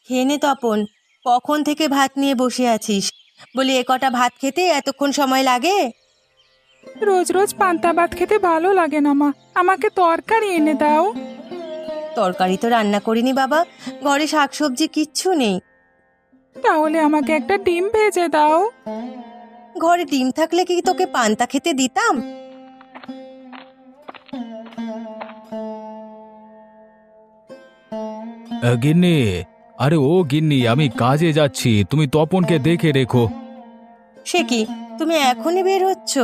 খেয়ে নে তপন, কখন থেকে ভাত নিয়ে বসে আছিস? বলি এ কটা ভাত খেতে এতক্ষণ সময় লাগে? রোজ রোজ পান্তা ভাত খেতে ভালো লাগে না মা, আমাকে তরকারি এনে দাও। তরকারি তো রান্না করিনি বাবা, ঘরে শাকসবজি কিচ্ছু নেই। তাহলে আমাকে একটা ডিম ভেজে দাও। ঘরে ডিম থাকলে কি তোকে পান্তা খেতে দিতাম? গিন্নি, আরে ও গিন্নি, আমি কাজে যাচ্ছি, তুমি তপনকে দেখে রেখো। সে কি, তুমি এখনই বের হচ্ছ?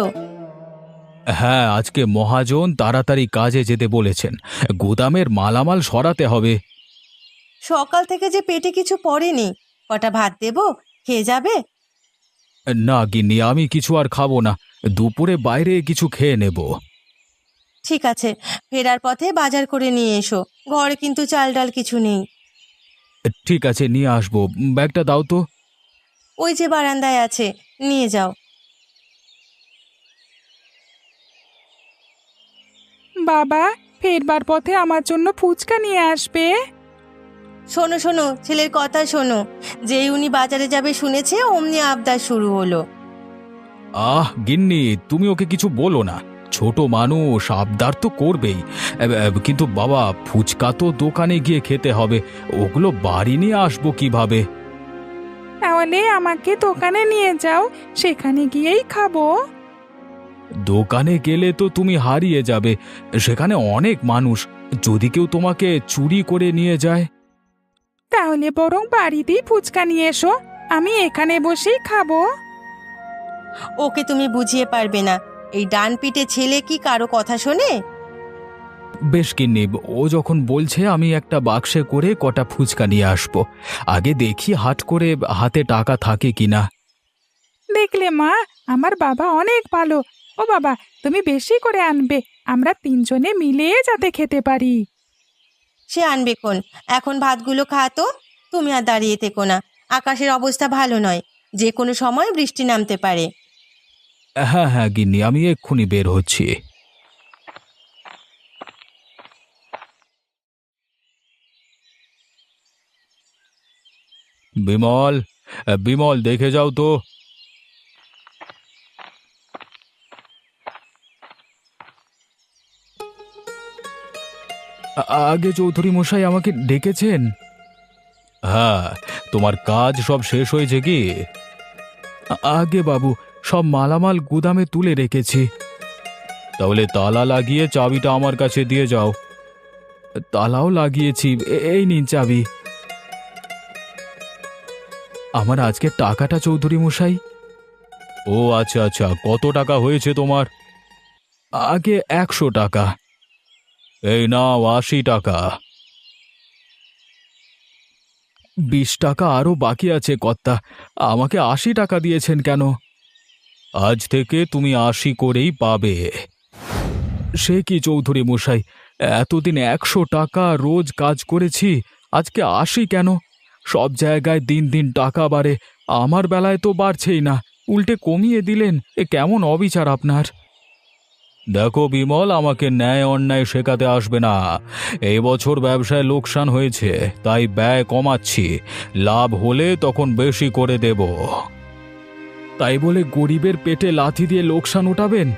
হ্যাঁ, আজকে মহাজন তাড়াতাড়ি কাজে যেতে বলেছেন, গুদামের মালামাল সরাতে হবে। সকাল থেকে যে পেটে কিছু পড়েনি, কটা ভাত দেবো, খেয়ে যাবে? না গিন্নি, আমি কিছু আর খাবো না, দুপুরে বাইরে কিছু খেয়ে নেব। ঠিক আছে, ফেরার পথে বাজার করে নিয়ে এসো, ঘরে কিন্তু চাল ডাল কিছু নেই। ঠিক আছে, নিয়ে আসবো, ব্যাগটা দাও তো। ওই যে বারান্দায় আছে, নিয়ে যাও। বাবা, ফেরবার পথে আমার জন্য ফুচকা নিয়ে আসবে। শোনো শোনো, ছেলের কথা শোনো, যেই উনি বাজারে যাবে শুনেছে অমনি আবদার শুরু হলো। গিন্নি, তুমি ওকে কিছু বলো না, ছোট মানুষ, আবদার তো করবেই। কিন্তু বাবা, ফুচকা তো দোকানে গিয়ে খেতে হবে, ওগুলো বাড়ি নিয়ে আসবো কিভাবে? তাহলে আমাকে দোকানে নিয়ে যাও, সেখানে গিয়েই খাবো। দোকানে গেলে তো তুমি হারিয়ে যাবে, সেখানে অনেক মানুষ, যদি কেউ তোমাকে চুরি করে নিয়ে যায়। তাহলে বরং বাড়িতেই ফুচকা নিয়ে এসো, আমি এখানে বসেই খাবো। ওকে তুমি বুঝিয়ে পারবে না, এই ডান পিটে ছেলে কি কারো কথা শোনে? বেশ গিন্নি, ও যখন বলছে আমি একটা বাক্সে করে কটা ফুচকা নিয়ে আসবো, আগে দেখি হাট করে হাতে টাকা থাকে কিনা। দেখলে মা, আমার বাবা অনেক ভালো। ও বাবা, তুমি বেশি করে আনবে, আমরা তিনজনে মিলে যাতে খেতে পারি। সে আনবে কোন, এখন ভাতগুলো খা তো। তুমি আর দাঁড়িয়ে থেকো না, আকাশের অবস্থা ভালো নয়, যে কোনো সময় বৃষ্টি নামতে পারে। হ্যাঁ হ্যাঁ গিন্নি, আমি এক্ষুনি বের হচ্ছি। বিমল, বিমল, দেখে যাও তো। আগে চৌধুরী মশাই আমাকে ডেকেছেন? হ্যাঁ, তোমার কাজ সব শেষ হয়েছে কি? আগে বাবু, সব মালামাল গুদামে তুলে রেখেছি। তাহলে তালা লাগিয়ে চাবিটা আমার কাছে দিয়ে যাও। তালাও লাগিয়েছি, এই নিন চাবি। আমার আজকের টাকাটা চৌধুরী মশাই। ও আচ্ছা আচ্ছা, কত টাকা হয়েছে তোমার? আগে 100 টাকা। এই নাও 80 টাকা। 20 টাকা আরো বাকি আছে কর্তা, আমাকে 80 টাকা দিয়েছেন কেন? আজ থেকে তুমি 80 করেই পাবে। সে কি চৌধুরী মশাই, এতদিন 100 টাকা রোজ কাজ করেছি, আজকে 80 কেন? সব জায়গায় দিন দিন টাকা বাড়ে, আমার বেলায় তো বাড়ছেই না, উল্টে কমিয়ে দিলেন, এ কেমন অবিচার আপনার! দেখো বিমল, আমাকে ন্যায় অন্যায় শেখাতে আসবে না। এই বছর ব্যবসায় লোকসান হয়েছে, তাই ব্যয় কমাচ্ছি, লাভ হলে তখন বেশি করে দেব। তাই বলে গরিবের পেটে লাথি দিয়ে লোকসান উঠাবেন?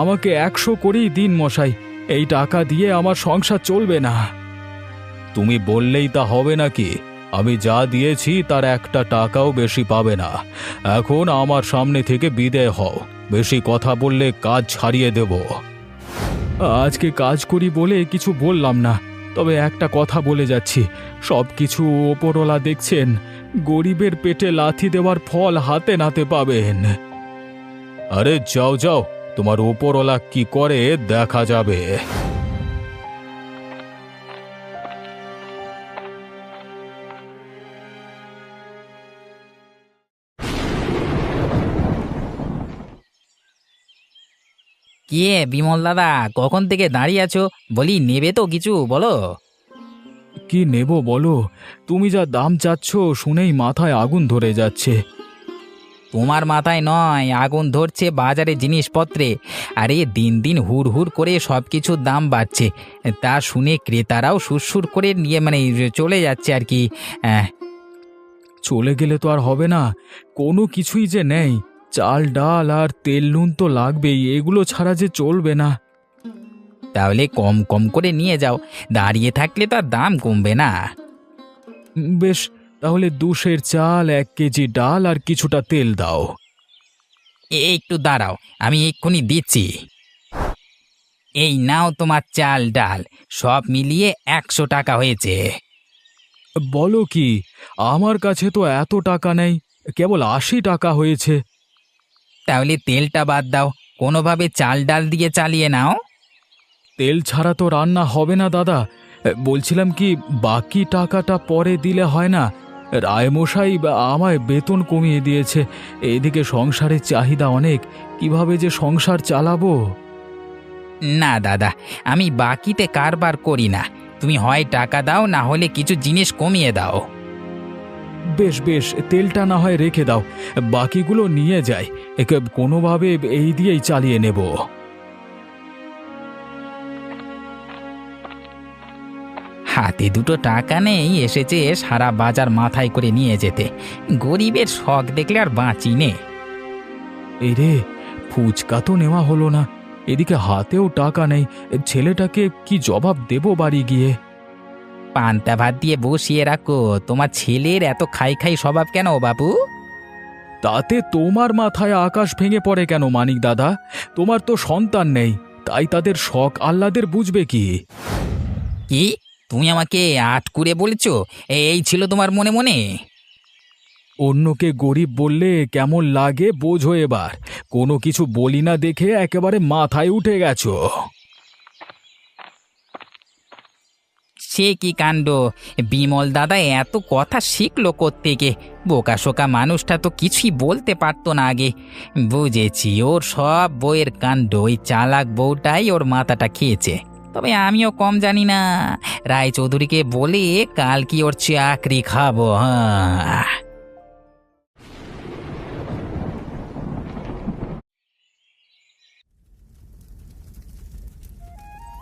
আমাকে 100 করেই দিন মশাই, এই টাকা দিয়ে আমার সংসার চলবে না। তুমি বললেই তা হবে নাকি? আমি যা দিয়েছি তার 1 টাকাও বেশি পাবে না। এখন আমার সামনে থেকে বিদায় হও, বেশি কথা বললে কাজ ছাড়িয়ে দেব। আজকে কাজ করি বলে কিছু বললাম না, তবে একটা কথা বলে যাচ্ছি, সব কিছু ওপরওয়ালা দেখছেন, গরিবের পেটে লাথি দেওয়ার ফল হাতে নাতে পাবেন। আরে যাও যাও, তোমার ওপরওয়ালা কি করে দেখা যাবে। কে বিমল দাদা, কখন থেকে দাঁড়িয়ে আছো? বলি নেবে তো কিছু, বলো। কি নেব বলো, তুমি যা দাম চাচ্ছ শুনেই মাথায় আগুন ধরে যাচ্ছে। তোমার মাথায় নয়, আগুন ধরছে বাজারে জিনিসপত্রে। আরে দিন দিন হুড় হুড় করে সব কিছুর দাম বাড়ছে, তা শুনে ক্রেতারাও সুরসুর করে নিয়ে চলে যাচ্ছে আর কি। চলে গেলে তো আর হবে না, কোনো কিছুই যে নেই। চাল ডাল আর তেল নুন তো লাগবেই, এগুলো ছাড়া যে চলবে না। তাহলে কম কম করে নিয়ে যাও, দাঁড়িয়ে থাকলে তো আর দাম কমবে না। বেশ, তাহলে 2 সের চাল, 1 কেজি ডাল আর কিছুটা তেল দাও। একটু দাঁড়াও, আমি এক্ষুনি দিচ্ছি। এই নাও তোমার চাল ডাল, সব মিলিয়ে 100 টাকা হয়েছে। বলো কি, আমার কাছে তো এত টাকা নেই, কেবল 80 টাকা হয়েছে। তাহলে তেলটা বাদ দাও, কোনোভাবে চাল ডাল দিয়ে চালিয়ে নাও। তেল ছাড়া তো রান্না হবে না দাদা। বলছিলাম কি, বাকি টাকাটা পরে দিলে হয় না? রায়মশাই আমায় বেতন কমিয়ে দিয়েছে, এদিকে সংসারের চাহিদা অনেক, কিভাবে যে সংসার চালাবো। না দাদা, আমি বাকিতে কারবার করি না। তুমি হয় টাকা দাও, না হলে কিছু জিনিস কমিয়ে দাও। বেশ বেশ, তেলটা না হয় রেখে দাও, বাকিগুলো নিয়ে যাই, একে কোনোভাবে এই দিয়েই চালিয়ে নেব। হাতে দুটো টাকা নেই, এসেছে সারা বাজার মাথায় করে নিয়ে যেতে। গরিবের শখ দেখলে আর বাঁচি নে। এই রে, ফুচকা তো নেওয়া হলো না, এদিকে হাতেও টাকা নেই, ছেলেটাকে কি জবাব দেব বাড়ি গিয়ে? পান্তা ভাত দিয়ে বসিয়ে রাখো, তোমার ছেলের এত খাই খাই স্বভাব কেন বাবু? তাতে তোমার মাথায় আকাশ ভেঙে পড়ে কেন মানিক দাদা? তোমার তো সন্তান নেই, তাই তাদের শখ আহ্লাদের বুঝবে কি? কি তুমি আমাকে আটকুরে বলেছো? এই ছিল তোমার মনে মনে? অন্যকে গরিব বললে কেমন লাগে বোঝো এবার। কোনো কিছু বলি না দেখে একেবারে মাথায় উঠে গেছো। সে কি কাণ্ড! বিমল দাদা এত কথা শিখলো কোত্থেকে? বোকা শোকা মানুষটা তো কিছুই বলতে পারতো না আগে। বুঝেছি, ওর সব বইয়ের কাণ্ড, ওই চালাক বউটাই ওর মাথাটা খেয়েছে। তবে আমিও কম জানি না, রায়চৌধুরীকে বলে কাল কি ওর চাকরি খাবো। হ্যাঁ,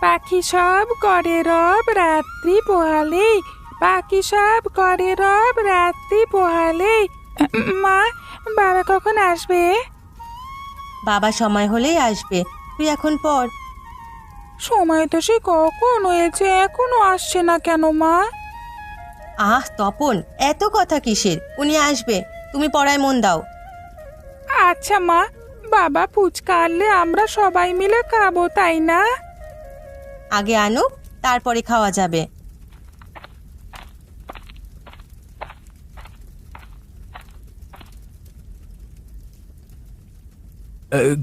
পাখি সব করে রব রাত্রি পোহালে, পাখি সব করে রব রাত্রি পোহালে। মা, বাবা কখন আসবে? বাবা সময় হলেই আসবে, তুই এখন পড়। সময় তো সে কখন হয়েছে, এখনো আসছে না কেন মা? আহ তপন, এত কথা কিসের? উনি আসবে, তুমি পড়ায় মন দাও। আচ্ছা মা, বাবা ফুচকা আনলে আমরা সবাই মিলে খাবো, তাই না? আগে আনুক, তারপরে খাওয়া যাবে।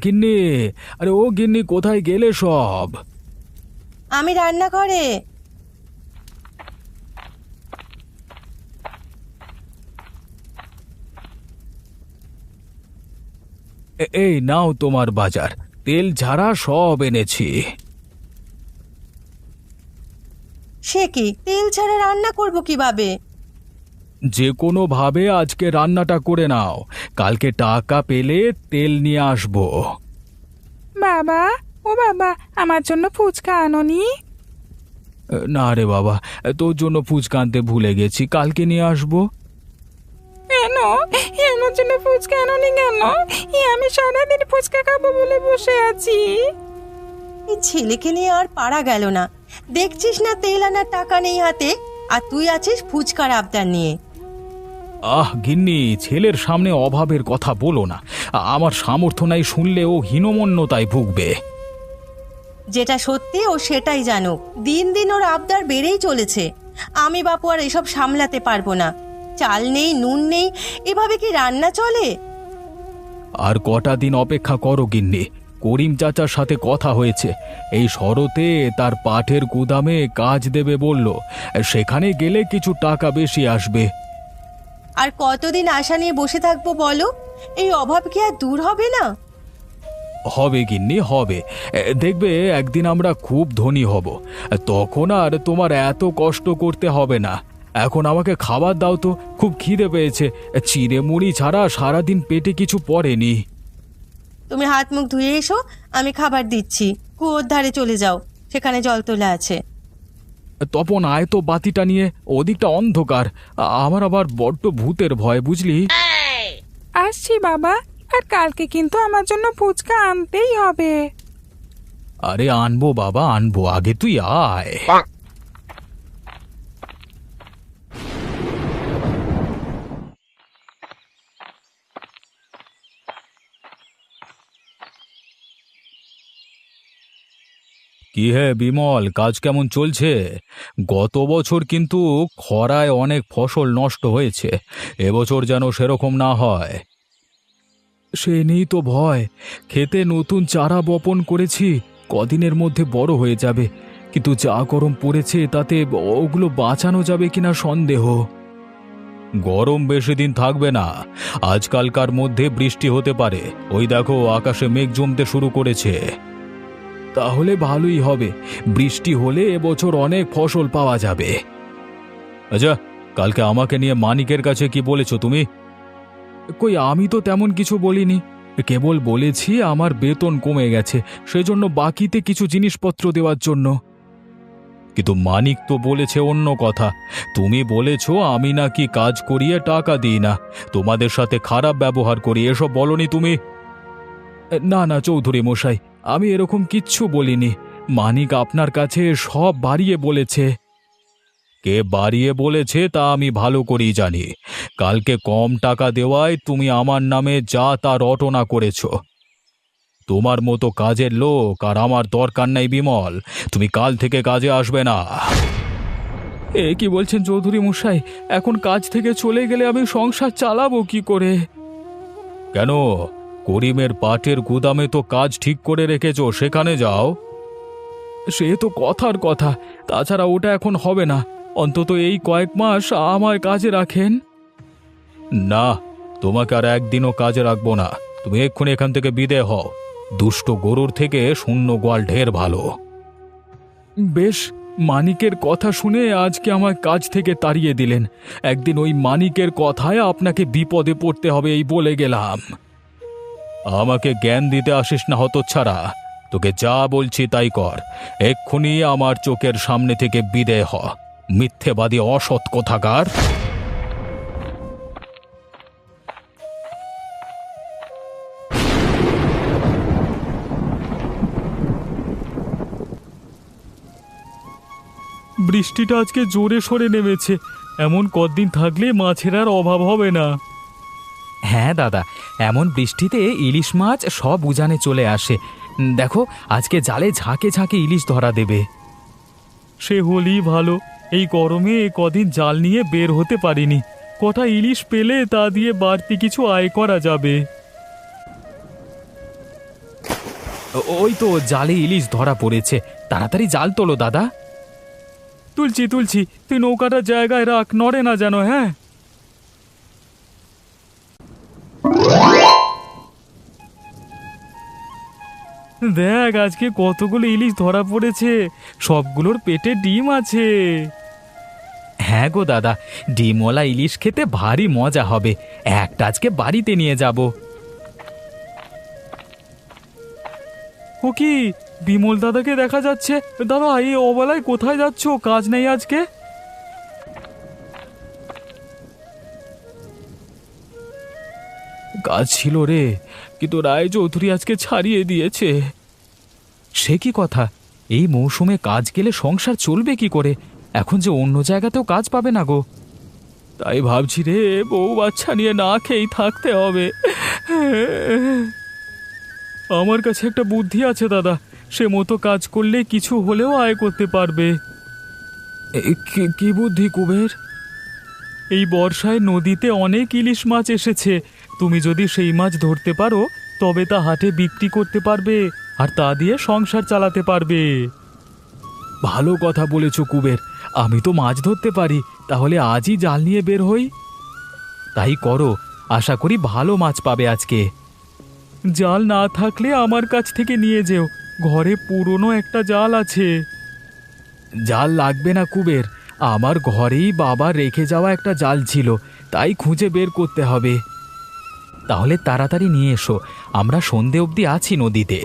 গিন্নি, আরে ও গিন্নি, কোথায় গেলে সব? আমি রান্না করে। এই নাও তোমার বাজার, তেল ঝাড়া সব এনেছি। সে কি, তেল ছাড়া রান্না করব কিভাবে? যে কোনো ভাবে আজকে রান্নাটা করে নাও, কালকে টাকা পেলে তেল নিয়ে আসবো। বাবা, ও বাবা, আমার জন্য ফুচকা আনোনি? না রে বাবা, তোর জন্য ফুচকা আনতে ভুলে গেছি, কালকে নিয়ে আসবো। কেন আমার জন্য ফুচকা আনোনি কেন? আমি সারাদিন ফুচকা খাবো বলে বসে আছি। এই ছেলেকে নিয়ে আর পারা গেল না। দেখছিস না তেল আনার টাকা নেই হাতে, আর তুই আছিস ফুচকার আবদার নিয়ে। আহ গিন্নি, ছেলের সামনে অভাবের কথা বলো না, আমার সামর্থ্য নাই শুনলে ও হীনমন্যতায় ভুগবে। যেটা সত্যি ও সেটাই জানুক। দিন দিন ওর আবদার বেড়েই চলেছে। আমি বাপু আর এসব সামলাতে পারবো না। চাল নেই, নুন নেই, এভাবে কি রান্না চলে? আর কটা দিন অপেক্ষা করো গিন্নি, করিম চাচার সাথে কথা হয়েছে, এই শরতে তার পাঠের গুদামে কাজ দেবে বলল, সেখানে গেলে কিছু টাকা বেশি আসবে। আর কতদিন আশা নিয়ে বসে থাকবো বলো? এই অভাব কি আর দূর হবে না? হবে গিন্নি, হবে। দেখবে একদিন আমরা খুব ধনী হব, তখন আর তোমার এত কষ্ট করতে হবে না। এখন আমাকে খাবার দাও তো, খুব খিদে পেয়েছে, চিড়ে মুড়ি ছাড়া সারাদিন পেটে কিছু পড়েনি। তুমি হাত মুখ ধুয়ে এসো, আমি খাবার দিচ্ছি। কুয়োর ধারে চলে যাও, সেখানে জল তোলা আছে। তপন আয় তো বাতিটা নিয়ে, ওদিকটা অন্ধকার। আমার আবার বড্ড ভূতের ভয়, বুঝলি? আসছি বাবা, আর কালকে কিন্তু আমার জন্য ফুচকা আনতেই হবে। আরে আনবো বাবা আনবো, আগে তুই আয়। কি হে বিমল, কাজ কেমন চলছে? গত বছর কিন্তু খরায় অনেক ফসল নষ্ট হয়েছে, এবছর যেন সেরকম না হয়। সে নিয়েই তো ভয়। খেতে নতুন চারা বপন করেছি, কদিনের মধ্যে বড় হয়ে যাবে, কিন্তু যা গরম পড়েছে তাতে ওগুলো বাঁচানো যাবে কিনা সন্দেহ। গরম বেশি দিন থাকবে না, আজকালকার মধ্যে বৃষ্টি হতে পারে। ওই দেখো আকাশে মেঘ জমতে শুরু করেছে। তাহলে ভালোই হবে, বৃষ্টি হলে এবছর অনেক ফসল পাওয়া যাবে। আচ্ছা, কালকে আমাকে নিয়ে মানিকের কাছে কি বলেছো তুমি? কই, আমি তো তেমন কিছু বলিনি, কেবল বলেছি আমার বেতন কমে গেছে, সেজন্য বাকিতে কিছু জিনিসপত্র দেওয়ার জন্য। কিন্তু মানিক তো বলেছে অন্য কথা। তুমি বলেছো আমি নাকি কাজ করিয়ে টাকা দিই না, তোমাদের সাথে খারাপ ব্যবহার করি, এসব বলনি তুমি? না না চৌধুরী মশাই, আমি এরকম কিচ্ছু বলিনি। মানিক আপনার কাছে সব বাড়িয়ে বলেছে। কে বাড়িয়ে বলেছে তা আমি ভালো করেই জানি। কালকে কম টাকা দেওয়ায় তুমি আমার নামে যা তা রটনা করেছ। তোমার মতো কাজের লোক আর আমার দরকার নাই বিমল, তুমি কাল থেকে কাজে আসবে না। এ কি বলছেন চৌধুরী মশাই? এখন কাজ থেকে চলে গেলে আমি সংসার চালাবো কি করে? কেন, করিমের পাটের গুদামে তো কাজ ঠিক করে রেখেছ, সেখানে যাও। সে তো কথার কথা, তাছাড়া ওটা এখন হবে না। অন্তত এই কয়েক মাস আমার কাজে রাখেন। না, তোমাকে আর একদিনও কাজে রাখবো না, তুমি এক্ষুনি এখান থেকে বিদেয় হও। দুষ্ট গরুর থেকে শূন্য গোয়াল ঢের ভালো। বেশ, মানিকের কথা শুনে আজকে আমার কাজ থেকে তাড়িয়ে দিলেন। একদিন ওই মানিকের কথায় আপনাকে বিপদে পড়তে হবে এই বলে গেলাম। আমাকে জ্ঞান দিতে আসিস না হতচ্ছাড়া, তোকে যা বলছি তাই কর। এক্ষুনি আমার চোখের সামনে থেকে বিদেয় হ, মিথ্যেবাদী অসৎ কোথাকার। বৃষ্টিটা আজকে জোরে সরে নেমেছে, এমন কদিন থাকলে মাছের আর অভাব হবে না। হ্যাঁ দাদা, এমন বৃষ্টিতে ইলিশ মাছ সব উজানে চলে আসে। দেখো, আজকে জালে ঝাঁকে ঝাঁকে ইলিশ ধরা দেবে। সে হলেই ভালো, এই গরমে কদিন জাল নিয়ে বের হতে পারিনি। কটা ইলিশ পেলে তা দিয়ে বাড়তি কিছু আয় করা যাবে। ওই তো জালে ইলিশ ধরা পড়েছে, তাড়াতাড়ি জাল তোলো দাদা। তুলছি তুলছি, তুই নৌকাটা জায়গায় রাখ, নড়ে না যেন। হ্যাঁ, দেখ আজকে কতগুলো ইলিশ ধরা পড়েছে, সবগুলোর পেটে ডিম আছে। হ্যাঁ গো দাদা, ডিমওয়ালা ইলিশ খেতে ভারী মজা হবে, একটা আজকে বাড়িতে নিয়ে যাব। ও কি, বিমল দাদাকে দেখা যাচ্ছে। দাদা, এই অবেলায় কোথায় যাচ্ছ? কাজ নেই আজকে? কাজ ছিল রে, কিন্তু রায় চৌধুরী আজকে ছাড়িয়ে দিয়েছে। সে কি কথা? এই মৌসুমে কাজ গেলে সংসার চলবে কি করে? এখন যে অন্য জায়গাতেও কাজ পাবে না গো। তাই ভাবছি রে, বউ বাচ্চা নিয়ে না খেয়েই থাকতে হবে। আমার কাছে একটা বুদ্ধি আছে দাদা, সে মতো কাজ করলে কিছু হলেও আয় করতে পারবে। কি বুদ্ধি কুবের? এই বর্ষায় নদীতে অনেক ইলিশ মাছ এসেছে, তুমি যদি সেই মাছ ধরতে পারো তবে তা হাটে বিক্রি করতে পারবে, আর তা দিয়ে সংসার চালাতে পারবে। ভালো কথা বলেছ কুবের, আমি তো মাছ ধরতে পারি, তাহলে আজই জাল নিয়ে বের হই। তাই করো, আশা করি ভালো মাছ পাবে আজকে। জাল না থাকলে আমার কাছ থেকে নিয়ে যেও, ঘরে পুরনো একটা জাল আছে। জাল লাগবে না কুবের, আমার ঘরেই বাবা রেখে যাওয়া একটা জাল ছিল, তাই খুঁজে বের করতে হবে। তাহলে তাড়াতাড়ি নিয়ে এসো, আমরা সন্ধে অবধি আছি নদীতে।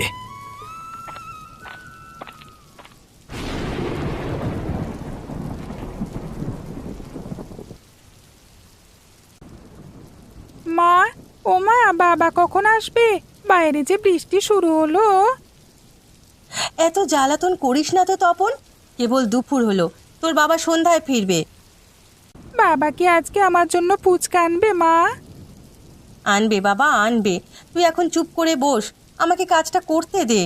মা, বাবা কখন আসবে? বাইরে যে বৃষ্টি শুরু হলো। এত জ্বালাতন করিস না তো তপন, কেবল দুপুর হলো, তোর বাবা সন্ধ্যায় ফিরবে। বাবা কি আজকে আমার জন্য ফুচকা আনবে মা? আনবে বাবা, আনবে। তুই এখন চুপ করে বস, আমাকে কাজটা করতে দে।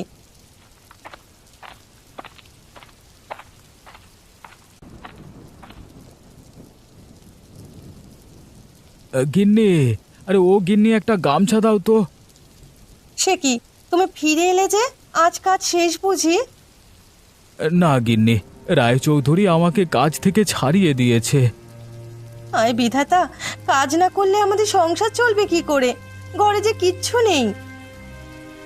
গিন্নি, আরে ও গিন্নি, একটা গামছা দাও তো। সে কি, তুমি ফিরে এলে যে? আজ কাজ শেষ বুঝি? না গিন্নি, রায়চৌধুরী আমাকে কাজ থেকে ছাড়িয়ে দিয়েছে। আয় বিধাতা, কাজ না করলে আমাদের সংসার চলবে কি করে? ঘরে যে কিচ্ছু নেই।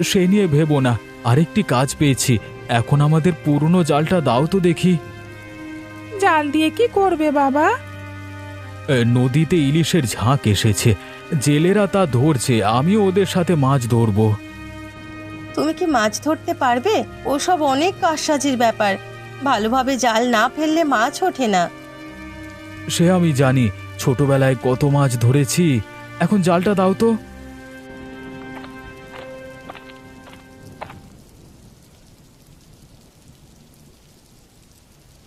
সে নিয়ে ভেবো না, আরেকটি কাজ পেয়েছি। এখন আমাদের পুরনো জালটা দাও তো দেখি। জাল দিয়ে কি করবে বাবা? নদীতে ইলিশের ঝাঁক এসেছে, জেলেরা তা ধরছে, আমিও ওদের সাথে মাছ ধরবো। তুমি কি মাছ ধরতে পারবে? ওসব অনেক কারসাজির ব্যাপার, ভালোভাবে জাল না ফেললে মাছ ওঠে না। সে আমি জানি, ছোটবেলায় কত মাছ ধরেছি। এখন জালটা দাও তো।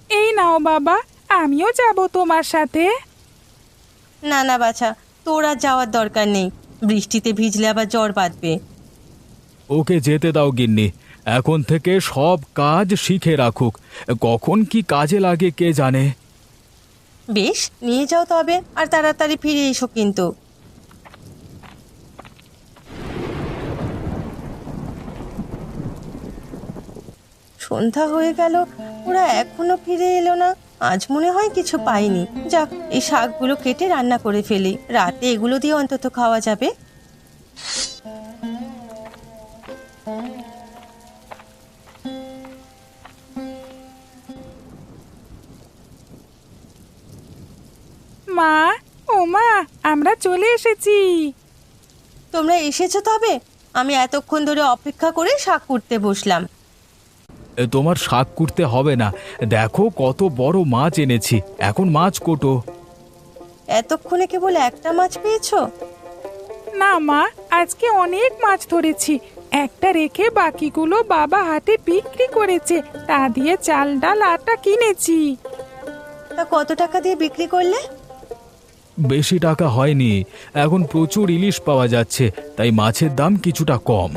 এই নাও বাবা, আমিও যাব তোমার সাথে। না না বাছা, তোর আর যাওয়ার দরকার নেই, বৃষ্টিতে ভিজলে আবার জ্বর বাঁধবে। ওকে যেতে দাও গিন্নি, এখন থেকে সব কাজ শিখে রাখুক, কখন কি কাজে লাগে কে জানে। বেশ, নিয়ে যাও তবে, আর তাড়াতাড়ি ফিরে এসো কিন্তু। সন্ধ্যা হয়ে গেল, ওরা এখনো ফিরে এলো না। আজ মনে হয় কিছু পাইনি। যাক, এই শাকগুলো কেটে রান্না করে ফেলি, রাতে এগুলো দিয়ে অন্তত খাওয়া যাবে। মা, ও মা, আমরা চলে এসেছি। তোমরা এসেছো তবে? আমি এতক্ষণ ধরে অপেক্ষা করে শাক কুটতে বসলাম। তোমার শাক কুটতে হবে না, দেখো কত বড় মাছ এনেছি, এখন মাছ কোটো। এতক্ষণে কেবল একটা মাছ পেয়েছো? না মা, আজকে অনেক মাছ ধরেছি। একটা রেখে বাকিগুলো বাবা হাটে বিক্রি করেছে, তা দিয়ে চাল ডাল আটা কিনেছি। তা কত টাকা দিয়ে বিক্রি করলে? বেশি টাকা হয়নি, এখন প্রচুর ইলিশ পাওয়া যাচ্ছে, তাই মাছের দাম কিছুটা কম।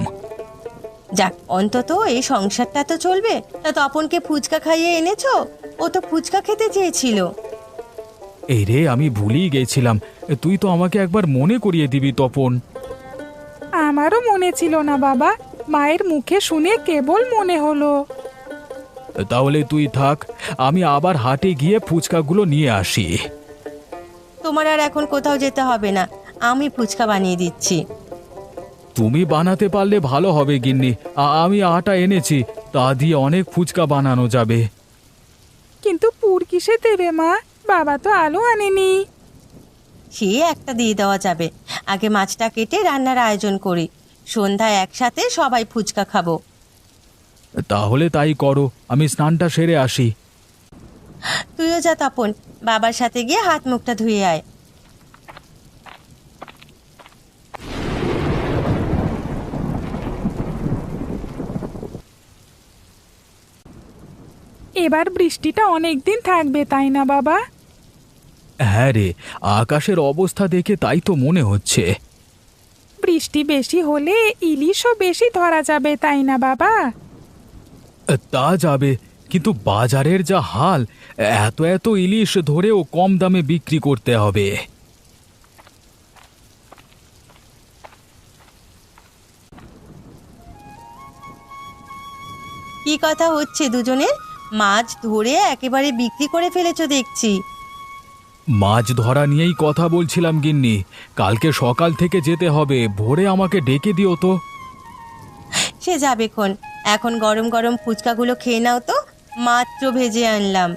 যাক, অন্তত এই সংসারটা তো চলবে। তা তপনকে ফুচকা খাইয়ে এনেছো? ও তো ফুচকা খেতে চেয়েছিল। এই রে, আমি ভুলেই গেছিলাম, তুই তো আমাকে একবার মনে করিয়ে দিবি তপন। আমারও মনে ছিল না বাবা, মায়ের মুখে শুনে কেবল মনে হলো। তাহলে তুই থাক, আমি আবার হাটে গিয়ে ফুচকাগুলো নিয়ে আসি। তোমার আর এখন কোথাও যেতে হবে না, আমি ফুচকা বানিয়ে দিচ্ছি। তুমি বানাতে পারলে ভালো হবে গিন্নি, আমি আটা এনেছি, তা দিয়ে অনেক ফুচকা বানানো যাবে। কিন্তু পুর কিসে দেবে মা? বাবা তো আলু আনেনি। সে একটা দিয়ে দেওয়া যাবে। আগে মাছটা কেটে রান্নার আয়োজন করি, সন্ধ্যায় একসাথে সবাই ফুচকা খাবো। তাহলে তাই করো, আমি স্নানটা সেরে আসি। তুইও যা তপন, বাবার সাথে গিয়ে হাত মুখটা ধুয়ে আয়। এবার বৃষ্টিটা অনেক দিন থাকবে, তাই না বাবা? হ্যাঁ রে, আকাশের অবস্থা দেখে তাই তো মনে হচ্ছে। বৃষ্টি বেশি হলে ইলিশও বেশি ধরা যাবে, তাই না বাবা? তা যাবে, কিন্তু বাজারের যা হাল, এত এত ইলিশ ধরেও কম দামে বিক্রি করতে হবে। কি কথা হচ্ছে দুজনের? মাছ ধরে একেবারে বিক্রি করে ফেলেছো দেখছি। মাছ ধরা নিয়েই কথা বলছিলাম গিন্নি, কালকে সকাল থেকে যেতে হবে, ভোরে আমাকে ডেকে দিও তো। সে যাবে খন, এখন গরম গরম ফুচকাগুলো খেয়ে নাও তো, মাত্র ভেজে আনলাম।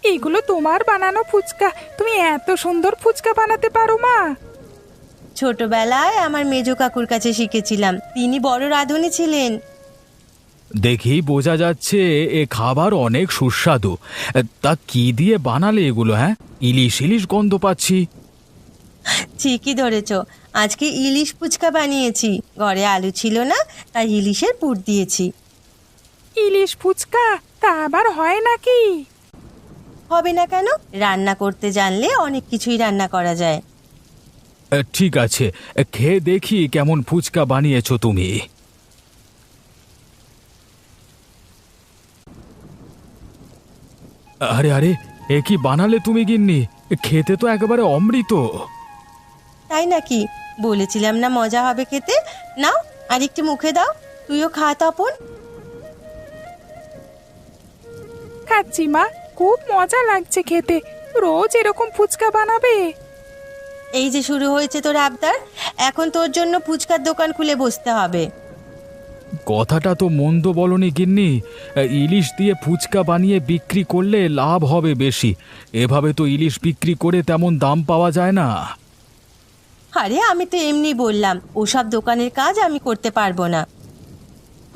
এগুলো তোমার বানানো ফুচকা? তুমি এত সুন্দর ফুচকা বানাতে পারো মা? ছোটবেলায় আমার মেজো কাকুর কাছে শিখেছিলাম, তিনি বড় রাঁধুনি ছিলেন। দেখেই বোঝা যাচ্ছে এ খাবার অনেক সুস্বাদু। তা কি দিয়ে বানালে এগুলো? হ্যাঁ, ইলিশ ইলিশ গন্ধ পাচ্ছি। ঠিকই ধরেছ, আজকে ইলিশ ফুচকা বানিয়েছি, ঘরে আলু ছিল না তাই ইলিশের পুর দিয়েছি। ইলিশ ফুচকা তা আবার হয় নাকি? হবে না কেন? রান্না করতে জানলে অনেক কিছুই রান্না করা যায়। ঠিক আছে, খেয়ে দেখি কেমন ফুচকা বানিয়েছো তুমি। আরে আরে, এ কি বানালে তুমি গিন্নি? খেতে তো একেবারে অমৃত। তাই নাকি? বলেছিলাম না মজা হবে খেতে। নাও আর একটু মুখে দাও, তুইও খা তপন। খাচ্ছি মা, খুব মজা লাগছে খেতে। রোজ এরকম ফুচকা বানাবে? এই যে শুরু হয়েছে তোর আবদার, এখন তোর জন্য ফুচকার দোকান খুলে বসতে হবে। কথাটা তো মন্দ বলনি গিন্নি। ইলিশ দিয়ে ফুচকা বানিয়ে বিক্রি করলে লাভ হবে বেশি। এভাবে তো ইলিশ বিক্রি করে তেমন দাম পাওয়া যায় না। আরে আমি তো এমনি বললাম, ওসব দোকানের কাজ আমি করতে পারবো না।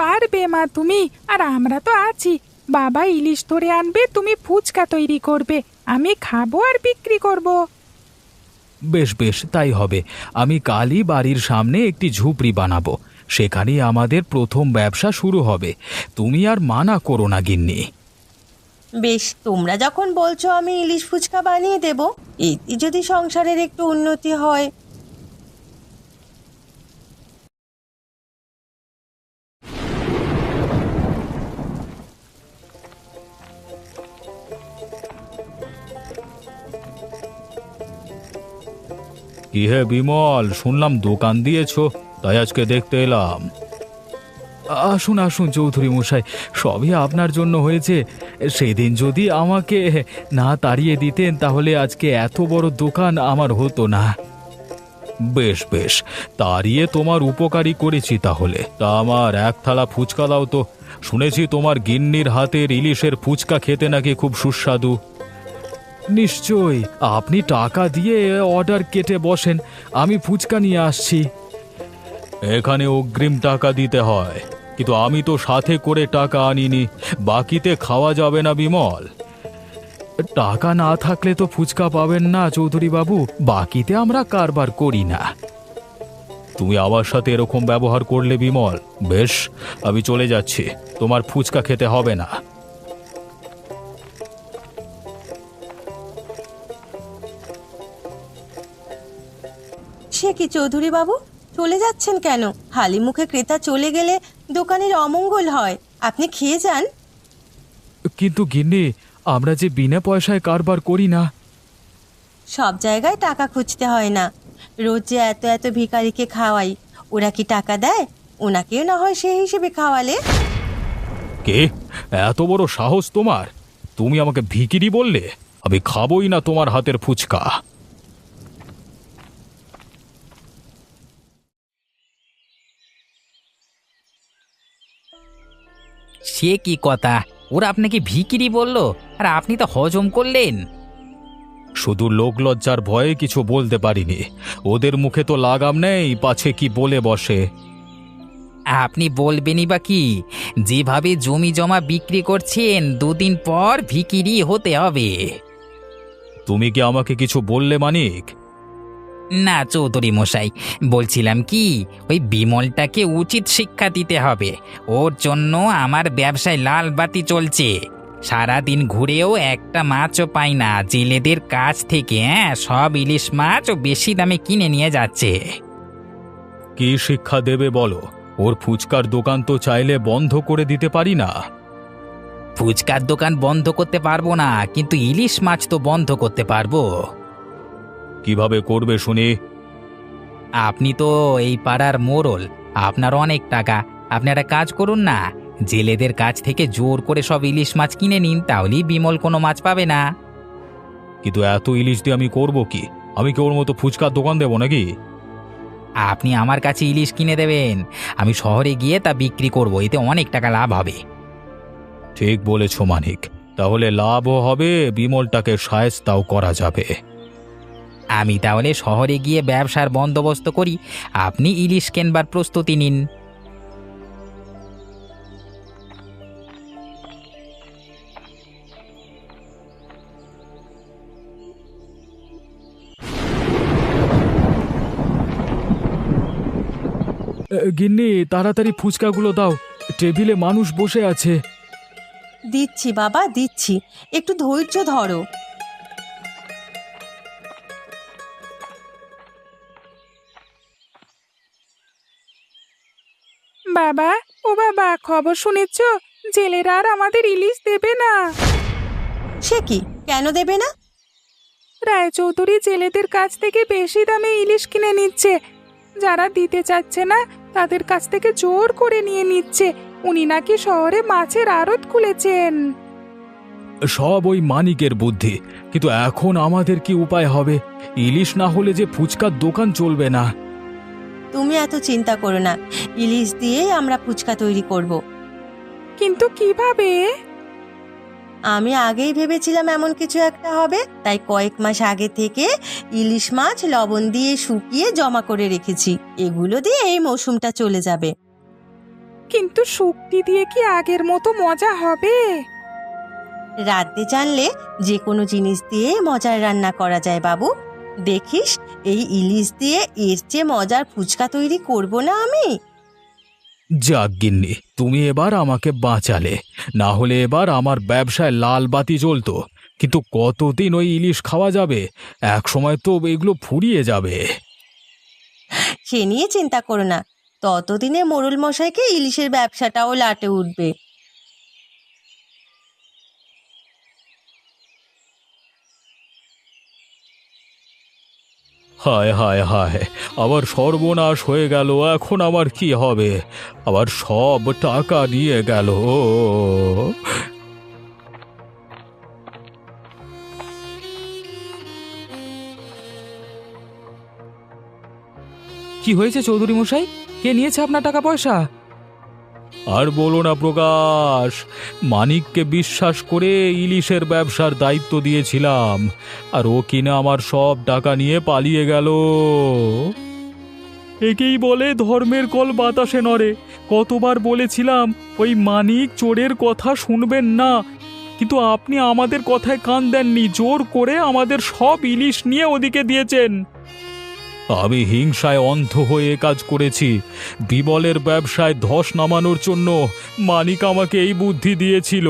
পারবে মা তুমি, আর আমরা তো আছি। বাবা ইলিশ ধরে আনবে, তুমি ফুচকা তৈরি করবে, আমি খাবো আর বিক্রি করব। বেশ বেশ, তাই হবে। আমি কালই বাড়ির সামনে একটি ঝুপড়ি বানাবো, সেখানেই আমাদের প্রথম ব্যবসা শুরু হবে। তুমি আর মানা করো না গিন্নি। বেশ, তোমরা যখন বলছো আমি ইলিশ ফুচকা বানিয়ে দেব, এতে যদি সংসারের একটু উন্নতি হয়। কি হে বিমল, শুনলাম দোকান দিয়েছো, তাই আজকে দেখতে এলাম। আসুন আসুন চৌধুরী মশাই, সবই আপনার জন্য হয়েছে। সেদিন যদি আমাকে না তাড়িয়ে দিতেন তাহলে আজকে এত বড় দোকান আমার হতো না। বেশ বেশ, তাড়িয়ে তোমার উপকারী করেছি তাহলে। তা আমার এক থালা ফুচকা দাও তো। শুনেছি তোমার গিন্নির হাতের ইলিশের ফুচকা খেতে নাকি খুব সুস্বাদু। নিশ্চয়ই, আপনি টাকা দিয়ে অর্ডার কেটে বসেন, আমি ফুচকা নিয়ে আসছি। এখানে অগ্রিম টাকা দিতে হয়, কিন্তু আমি তো সাথে করে টাকা আনিনি। বাকিতে খাওয়া যাবে না বিমল। টাকা না থাকলে তো ফুচকা পাবেন না চৌধুরী বাবু, বাকিতে আমরা কারবার করি না। তুমি আমার সাথে এরকম ব্যবহার করলে বিমল, বেশ, আমি চলে যাচ্ছি, তোমার ফুচকা খেতে হবে না। সে কি চৌধুরী বাবু, চলে যাচ্ছেন কেন? খালি মুখে ক্রেতা চলে গেলে দোকানের অমঙ্গল হয়। আপনি খেয়ে যান। কিন্তু গিন্নি, আমরা যে বিনা পয়সায় কারবার করি না। সব জায়গায় টাকা খুঁজতে হয় না। রোজ যে এত এত ভিখারিকে খাওয়াই, ওরা কি টাকা দেয়? ওনাকেও না হয় সেই হিসেবে খাওয়ালে। কে? এত বড় সাহস তোমার? তুমি আমাকে ভিখিরি বললে? আমি খাবই না তোমার হাতের ফুচকা। সে কি কথা? ওরা আপনাকে ভিখিরি বলল আর আপনি তো হজম করলেন। শুধু লোক লজ্জার ভয়ে কিছু বলতে পারিনি। ওদের মুখে তো লাগাম নেই, পাছে কি বলে বসে। আপনি বলবেনই বা কি? যেভাবে জমি জমা বিক্রি করছেন, দুদিন পর ভিখিরি হতে হবে। তুমি কি আমাকে কিছু বললে মানিক? না চৌধুরী মশাই, বলছিলাম কি, ওই বিমলটাকে উচিত শিক্ষা দিতে হবে। ওর জন্য আমার ব্যবসায় লাল বাতি চলছে। সারাদিন ঘুরেও একটা মাছও পাই না। জেলেদের কাছ থেকে সব ইলিশ মাছ ও বেশি দামে কিনে নিয়ে যাচ্ছে। কি শিক্ষা দেবে বলো? ওর ফুচকার দোকান তো চাইলে বন্ধ করে দিতে পারি না। ফুচকার দোকান বন্ধ করতে পারবো না, কিন্তু ইলিশ মাছ তো বন্ধ করতে পারবো। কিভাবে করবে শুনি? আপনি তো এই পাড়ার মোড়ল, আপনার অনেক টাকা। আপনি একটা কাজ করুন না, জেলেদের কাছ থেকে জোর করে সব ইলিশ মাছ কিনে নিন, তাহলেই বিমল কোনো মাছ পাবে না। কিন্তু এত ইলিশ দিয়ে আমি করব কি? আমি কি ওর মতো ফুচকার দোকান দেবো নাকি? আপনি আমার কাছে ইলিশ কিনে দেবেন, আমি শহরে গিয়ে তা বিক্রি করব, এতে অনেক টাকা লাভ হবে। ঠিক বলেছ মানিক, তাহলে লাভও হবে, বিমলটাকে শায়েস্তাও করা যাবে। আমি তাহলে শহরে গিয়ে ব্যবসার বন্দোবস্ত করি, আপনি ইলিশ কেনবার প্রস্তুতি নিন। গিন্নি তাড়াতাড়ি ফুচকাগুলো দাও, টেবিলে মানুষ বসে আছে। দিচ্ছি বাবা, দিচ্ছি, একটু ধৈর্য ধরো। বাবা, ও বাবা, খবর শুনেছ? জেলেরা আর আমাদের ইলিশ দেবে না। সে কি, কেন দেবে না? রায়চৌধুরী জেলেদের কাছ থেকে বেশি দামে ইলিশ কিনে নিচ্ছে। যারা দিতে চাচ্ছে না তাদের কাছ থেকে জোর করে নিয়ে নিচ্ছে। উনি নাকি শহরে মাছের আড়ত খুলেছেন। সব ওই মানিকের বুদ্ধি, কিন্তু এখন আমাদের কি উপায় হবে? ইলিশ না হলে যে ফুচকার দোকান চলবে না। তুমি এত চিন্তা করো না, ইলিশ দিয়েই আমরা ফুচকা তৈরি করব। কিন্তু কিভাবে? আমি আগেই ভেবেছিলাম এমন কিছু একটা হবে, তাই কয়েক মাস আগে থেকে ইলিশ মাছ লবণ দিয়ে শুকিয়ে জমা করে রেখেছি। এগুলো দিয়ে এই মৌসুমটা চলে যাবে। কিন্তু শুক্তি দিয়ে কি আগের মতো মজা হবে? রাঁধতে জানলে যে কোনো জিনিস দিয়ে মজার রান্না করা যায় বাবু। দেখিস, এই ইলিশ দিয়ে এর চেয়ে মজার ফুচকা তৈরি করব না আমি। যাক গিন্নি, তুমি এবার আমাকে বাঁচালে, না হলে এবার আমার ব্যবসায় লাল বাতি জ্বলতো। কিন্তু কতদিন ওই ইলিশ খাওয়া যাবে? এক সময় তো এগুলো ফুরিয়ে যাবে। সে নিয়ে চিন্তা করো না, ততদিনে মোড়ল মশাইকে ইলিশের ব্যবসাটাও লাটে উঠবে। হায় হায় হায়, আবার সর্বনাশ হয়ে গেল। এখন আমার কি হবে? আবার সব টাকা নিয়ে গেল। কি হয়েছে চৌধুরী মশাই? কে নিয়েছে আপনার টাকা পয়সা? আর বলো না প্রকাশ, মানিককে বিশ্বাস করে ইলিশের ব্যবসার দায়িত্ব দিয়েছিলাম, আর ও কিনা আমার সব টাকা নিয়ে পালিয়ে গেল। একেই বলে ধর্মের কল বাতাসে নড়ে। কতবার বলেছিলাম ওই মানিক চোরের কথা শুনবেন না, কিন্তু আপনি আমাদের কথায় কান দেননি। জোর করে আমাদের সব ইলিশ নিয়ে ওদিকে দিয়েছেন। আমি হিংসায় অন্ধ হয়ে কাজ করেছি। বিমলের ব্যবসায় ধস নামানোর জন্য মানিক আমাকে এই বুদ্ধি দিয়েছিল।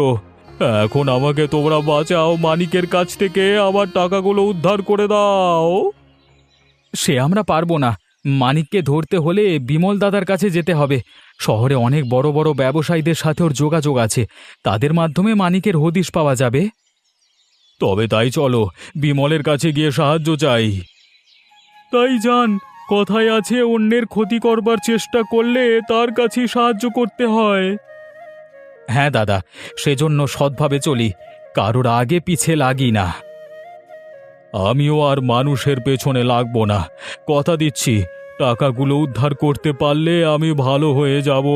এখন আমাকে তোমরা বাঁচাও, মানিকের কাছ থেকে আমার টাকাগুলো উদ্ধার করে দাও। সে আমরা পারবো না। মানিককে ধরতে হলে বিমল দাদার কাছে যেতে হবে। শহরে অনেক বড় বড় ব্যবসায়ীদের সাথে ওর যোগাযোগ আছে, তাদের মাধ্যমে মানিকের হদিশ পাওয়া যাবে। তবে তাই চলো, বিমলের কাছে গিয়ে সাহায্য চাই। তাই যান, কথায় আছে অন্যের ক্ষতি করবার চেষ্টা করলে তার কাছেই সাহায্য করতে হয়। হ্যাঁ দাদা, সেজন্য সৎভাবে চলি, কারোর আগে পিছে লাগি না। আমিও আর মানুষের পেছনে লাগবো না। কথা দিচ্ছি, টাকাগুলো উদ্ধার করতে পারলে আমি ভালো হয়ে যাব।